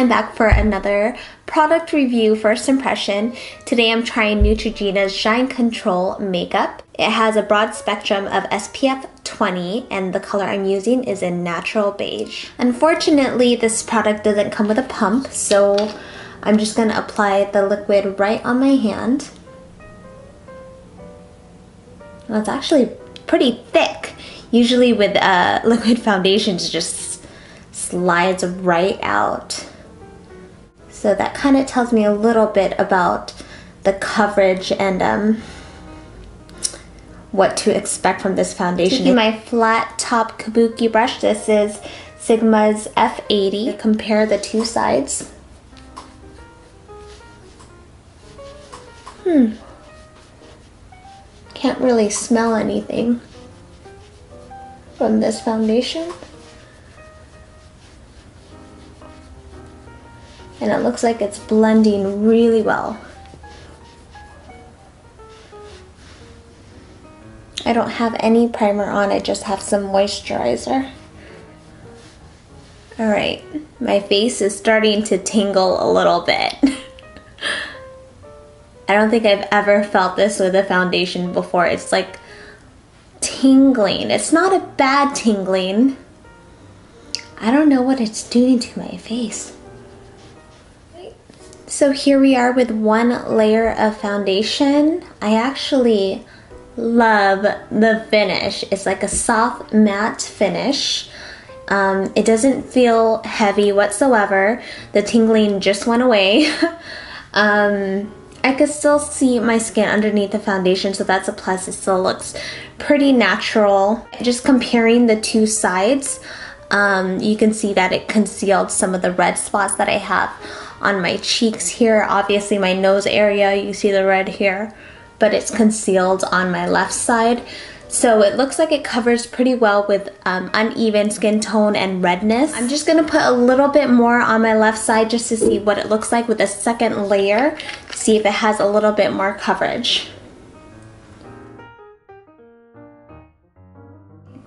I'm back for another product review, first impression. Today I'm trying Neutrogena's Shine Control makeup. It has a broad spectrum of SPF 20 and the color I'm using is in natural beige. Unfortunately, this product doesn't come with a pump, so I'm just going to apply the liquid right on my hand. Well, it's actually pretty thick. Usually with liquid foundations, it just slides right out. So that kind of tells me a little bit about the coverage and what to expect from this foundation. Taking my flat top kabuki brush, this is Sigma's F80. Compare the two sides. Can't really smell anything from this foundation. And it looks like it's blending really well. I don't have any primer on, I just have some moisturizer. Alright, my face is starting to tingle a little bit. I don't think I've ever felt this with a foundation before. It's like tingling. It's not a bad tingling. I don't know what it's doing to my face. So here we are with one layer of foundation. I actually love the finish. It's like a soft matte finish. It doesn't feel heavy whatsoever. The tingling just went away. I could still see my skin underneath the foundation, so that's a plus. It still looks pretty natural. Just comparing the two sides, you can see that it concealed some of the red spots that I have on my cheeks here. Obviously my nose area, you see the red here, but it's concealed on my left side. So it looks like it covers pretty well with uneven skin tone and redness. I'm just gonna put a little bit more on my left side just to see what it looks like with a second layer, to see if it has a little bit more coverage.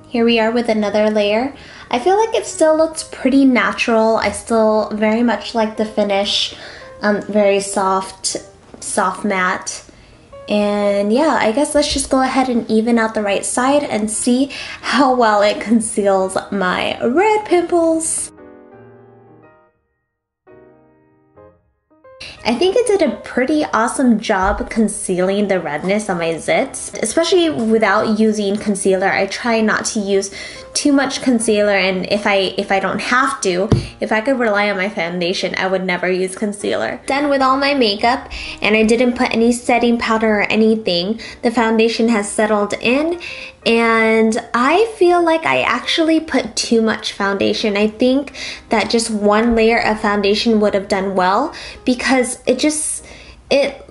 Here we are with another layer. I feel like it still looks pretty natural. I still very much like the finish, very soft matte. And yeah, I guess let's just go ahead and even out the right side and see how well it conceals my red pimples. I think it did a pretty awesome job concealing the redness on my zits, especially without using concealer. I try not to use too much concealer, and if I don't have to, if I could rely on my foundation, I would never use concealer. Done with all my makeup, and I didn't put any setting powder or anything. The foundation has settled in, and I feel like I actually put too much foundation. I think that just one layer of foundation would have done well, because it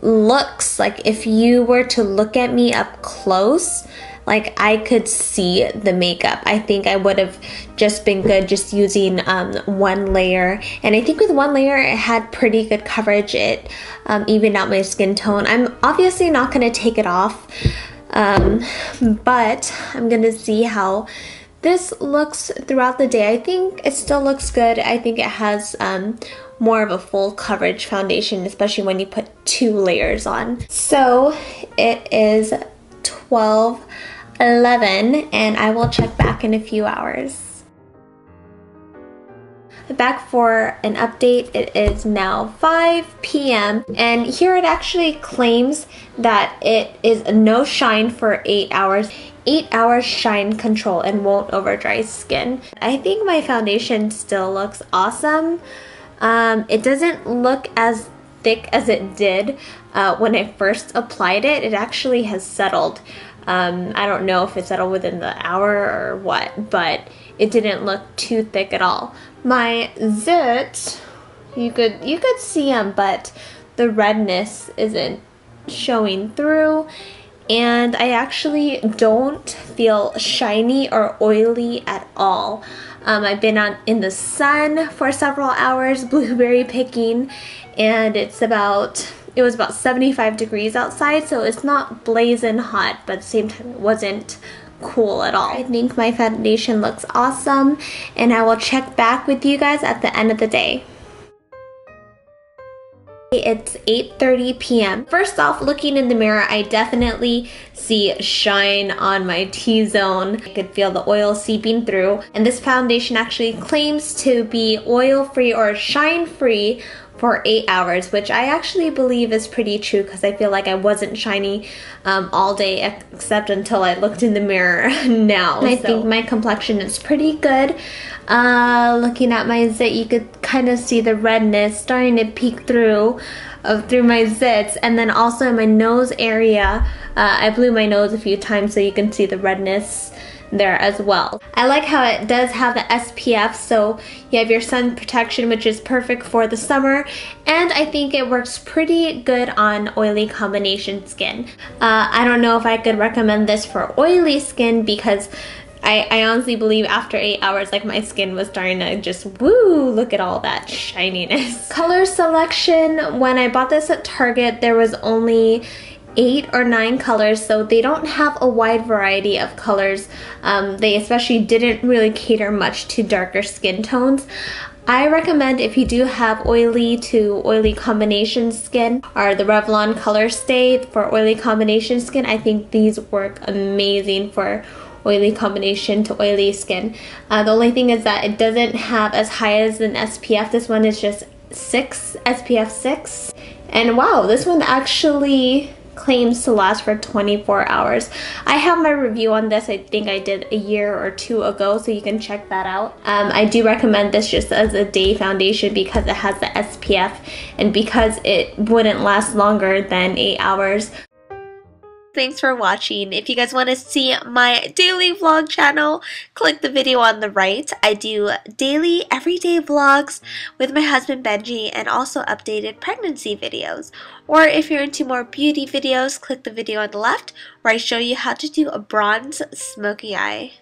looks like, if you were to look at me up close, like I could see the makeup. I think I would have just been good just using one layer. And I think with one layer it had pretty good coverage. It evened out my skin tone. I'm obviously not going to take it off, but I'm going to see how this looks throughout the day. I think it still looks good. I think it has more of a full coverage foundation, especially when you put two layers on. So it is 12:11 and I will check back in a few hours. Back for an update. It is now 5 p.m. and here it actually claims that it is no shine for 8 hours. 8 hours shine control and won't over dry skin. I think my foundation still looks awesome. It doesn't look as thick as it did when I first applied it. It actually has settled. I don't know if it settled within the hour or what, but it didn't look too thick at all. My zits, you could see them, but the redness isn't showing through. And I actually don't feel shiny or oily at all. I've been in the sun for several hours blueberry picking, and it was about 75 degrees outside, so it's not blazing hot, but at the same time it wasn't cool at all. I think my foundation looks awesome, and I will check back with you guys at the end of the day. It's 8:30 p.m. First off, looking in the mirror, I definitely see shine on my T-zone. I could feel the oil seeping through. And this foundation actually claims to be oil-free or shine-free for 8 hours, which I actually believe is pretty true because I feel like I wasn't shiny all day except until I looked in the mirror now. And I think my complexion is pretty good. Looking at my zit, you could kind of see the redness starting to peek through my zits, and then also in my nose area, I blew my nose a few times so you can see the redness there as well. I like how it does have the SPF, so you have your sun protection, which is perfect for the summer, and I think it works pretty good on oily combination skin. I don't know if I could recommend this for oily skin because I honestly believe after 8 hours, like, my skin was starting to just, woo, look at all that shininess. Color selection, when I bought this at Target, there was only 8 or 9 colors, so they don't have a wide variety of colors. They especially didn't really cater much to darker skin tones. I recommend, if you do have oily to oily combination skin, or the Revlon Colorstay for oily combination skin. I think these work amazing for oily combination to oily skin. The only thing is that it doesn't have as high as an SPF. This one is just 6, SPF 6. And wow, this one actually claims to last for 24 hours. I have my review on this. I think I did a year or 2 ago, so you can check that out. I do recommend this just as a day foundation because it has the SPF and because it wouldn't last longer than 8 hours. Thanks for watching. If you guys want to see my daily vlog channel, click the video on the right. I do daily, everyday vlogs with my husband Benji and also updated pregnancy videos. Or if you're into more beauty videos, click the video on the left where I show you how to do a bronze smoky eye.